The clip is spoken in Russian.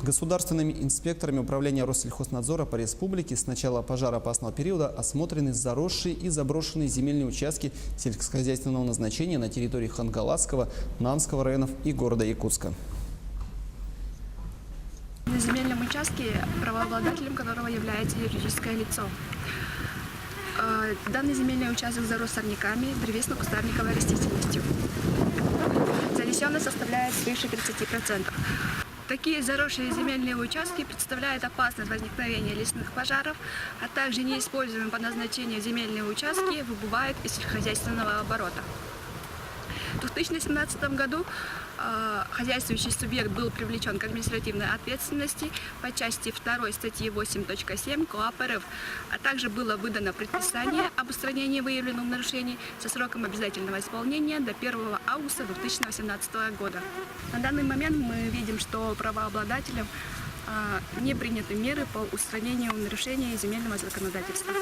Государственными инспекторами управления Россельхознадзора по республике с начала пожароопасного периода осмотрены заросшие и заброшенные земельные участки сельскохозяйственного назначения на территории Хангаласского, Нанского районов и города Якутска. На земельном участке, правообладателем которого является юридическое лицо. Данный земельный участок зарос сорняками, древесно-кустарниковой растительностью. Залесенность составляет свыше 30%. Такие заросшие земельные участки представляют опасность возникновения лесных пожаров, а также неиспользуемые по назначению земельные участки выбывают из сельскохозяйственного оборота. В 2017 году хозяйствующий субъект был привлечен к административной ответственности по части 2 статьи 8.7 КоАП РФ, а также было выдано предписание об устранении выявленных нарушений со сроком обязательного исполнения до 1 августа 2018 года. На данный момент мы видим, что правообладателям не приняты меры по устранению нарушений земельного законодательства.